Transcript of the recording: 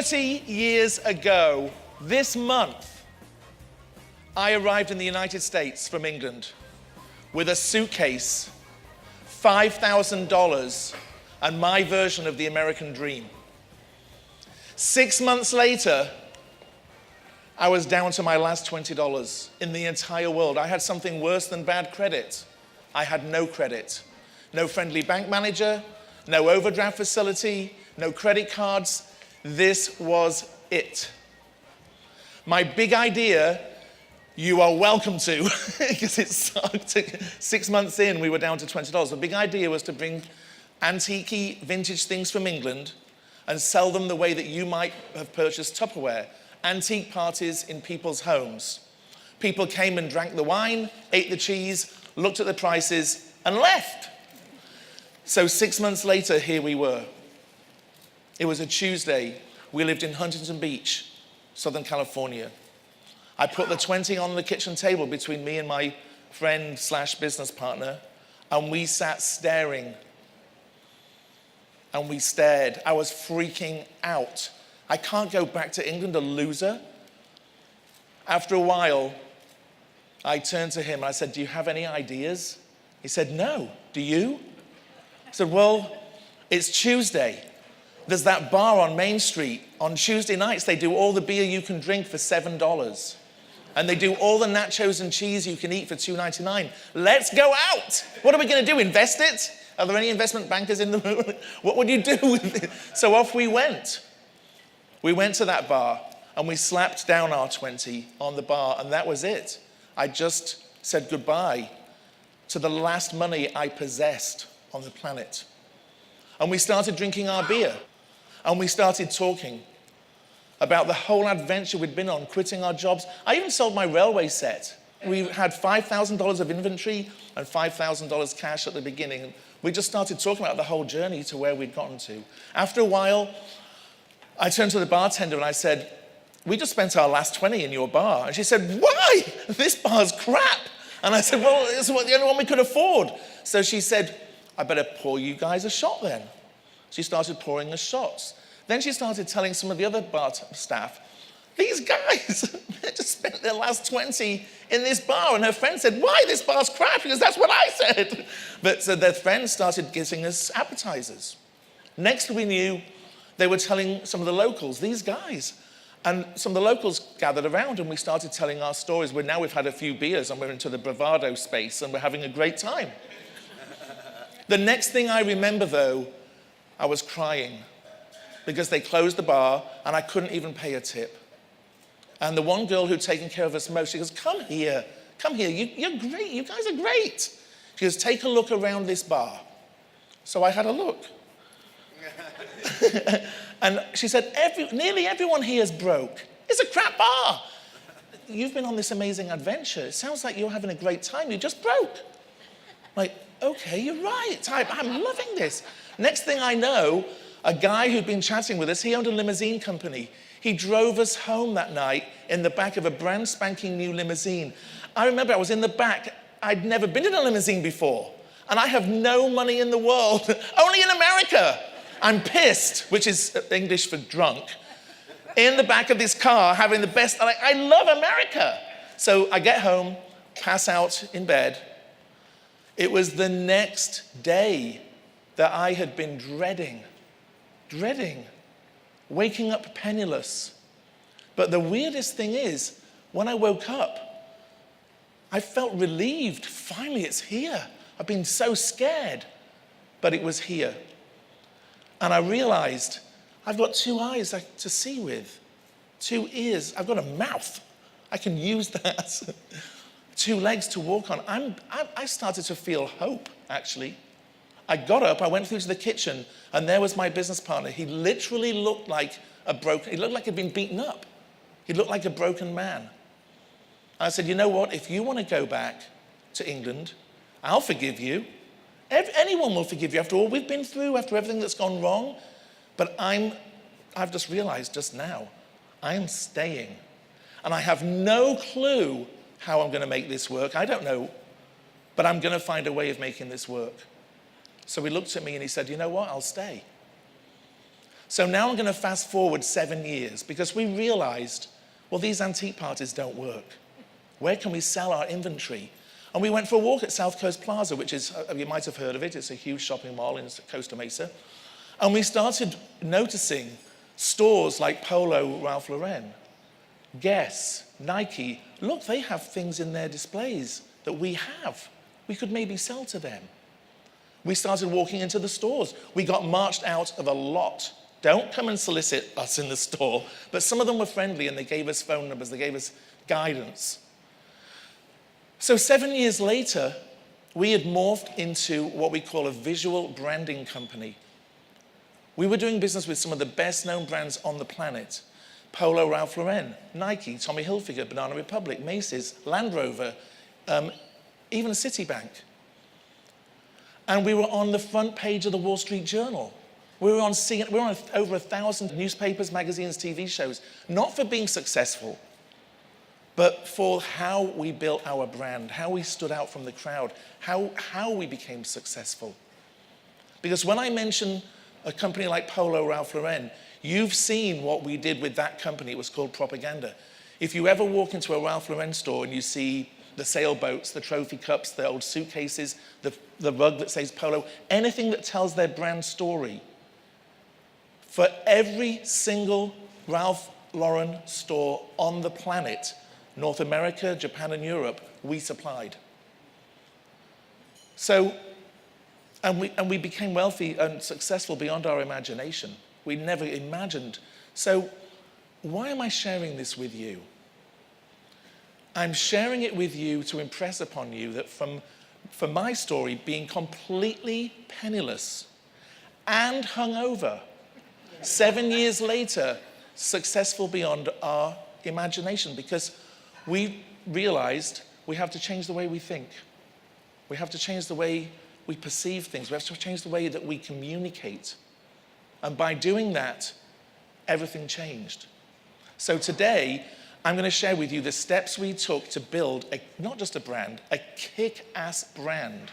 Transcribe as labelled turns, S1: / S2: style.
S1: 30 years ago, this month, I arrived in the United States from England with a suitcase, $5,000, and my version of the American dream. 6 months later, I was down to my last $20 in the entire world. I had something worse than bad credit. I had no credit. No friendly bank manager, no overdraft facility, no credit cards. This was it. My big idea, you are welcome to, because it sucked. 6 months in, we were down to $20. The big idea was to bring antique vintage things from England and sell them the way that you might have purchased Tupperware. Antique parties in people's homes. People came and drank the wine, ate the cheese, looked at the prices, and left. So 6 months later, here we were. It was a Tuesday. We lived in Huntington Beach, Southern California. I put the 20 on the kitchen table between me and my friend slash business partner, and we sat staring. And we stared. I was freaking out. I can't go back to England a loser. After a while, I turned to him and I said, do you have any ideas? He said, no. Do you? I said, well, it's Tuesday. There's that bar on Main Street. On Tuesday nights, they do all the beer you can drink for $7. And they do all the nachos and cheese you can eat for $2.99. Let's go out. What are we going to do, invest it? Are there any investment bankers in the room? What would you do with it? So off we went. We went to that bar and we slapped down our 20 on the bar, and that was it. I just said goodbye to the last money I possessed on the planet. And we started drinking our beer, and we started talking about the whole adventure we'd been on, quitting our jobs. I even sold my railway set. We had $5,000 of inventory and $5,000 cash at the beginning. We just started talking about the whole journey to where we'd gotten to. After a while, I turned to the bartender and I said, we just spent our last 20 in your bar. And she said, why? This bar's crap. And I said, well, it's the only one we could afford. So she said, I better pour you guys a shot then. She started pouring us shots. Then she started telling some of the other bar staff, these guys, they just spent their last 20 in this bar. And her friend said, why? This bar's crap. Because that's what I said. But so their friends started giving us appetizers. Next we knew, they were telling some of the locals, these guys. And some of the locals gathered around and we started telling our stories. Now we've had a few beers and we're into the bravado space and we're having a great time. The next thing I remember, though, I was crying because they closed the bar and I couldn't even pay a tip. And the one girl who'd taken care of us most, she goes, come here, you're great, you guys are great. She goes, take a look around this bar. So I had a look. And she said, nearly everyone here is broke. It's a crap bar. You've been on this amazing adventure. It sounds like you're having a great time. You just broke. Like, okay, you're right. I'm loving this. Next thing I know, a guy who'd been chatting with us, he owned a limousine company. He drove us home that night in the back of a brand spanking new limousine. I remember I was in the back. I'd never been in a limousine before. And I have no money in the world, only in America. I'm pissed, which is English for drunk, in the back of this car having the best, I love America. So I get home, pass out in bed. It was the next day that I had been dreading, waking up penniless. But the weirdest thing is, when I woke up, I felt relieved. Finally, it's here. I've been so scared, but it was here. And I realized I've got 2 eyes to see with, 2 ears. I've got a mouth. I can use that. 2 legs to walk on. I started to feel hope, actually. I got up, I went through to the kitchen, and there was my business partner. He literally looked like he looked like he'd been beaten up. He looked like a broken man. I said, you know what? If you want to go back to England, I'll forgive you. Anyone will forgive you after all we've been through, after everything that's gone wrong. But I've just realized just now, I am staying. And I have no clue how I'm going to make this work. I don't know. But I'm going to find a way of making this work. So he looked at me and he said, you know what? I'll stay. So now I'm going to fast forward 7 years because we realized, well, these antique parties don't work. Where can we sell our inventory? And we went for a walk at South Coast Plaza, which is, you might have heard of it, it's a huge shopping mall in Costa Mesa. And we started noticing stores like Polo, Ralph Lauren, Guess, Nike. Look, they have things in their displays that we have. We could maybe sell to them. We started walking into the stores. We got marched out of a lot. Don't come and solicit us in the store. But some of them were friendly and they gave us phone numbers, they gave us guidance. So 7 years later, we had morphed into what we call a visual branding company. We were doing business with some of the best known brands on the planet. Polo, Ralph Lauren, Nike, Tommy Hilfiger, Banana Republic, Macy's, Land Rover, even Citibank. And we were on the front page of the Wall Street Journal. We were on over 1,000 newspapers, magazines, TV shows, not for being successful, but for how we built our brand, how we stood out from the crowd, how we became successful. Because when I mention a company like Polo, Ralph Lauren, you've seen what we did with that company. It was called propaganda. If you ever walk into a Ralph Lauren store and you see the sailboats, the trophy cups, the old suitcases, the rug that says Polo, anything that tells their brand story, for every single Ralph Lauren store on the planet, North America, Japan, and Europe, we supplied. So, and we became wealthy and successful beyond our imagination. We never imagined. So, why am I sharing this with you? I'm sharing it with you to impress upon you that from my story, being completely penniless and hungover, 7 years later, successful beyond our imagination, because we realized we have to change the way we think. We have to change the way we perceive things. We have to change the way that we communicate. And by doing that, everything changed. So today, I'm going to share with you the steps we took to build not just a brand, a kick-ass brand.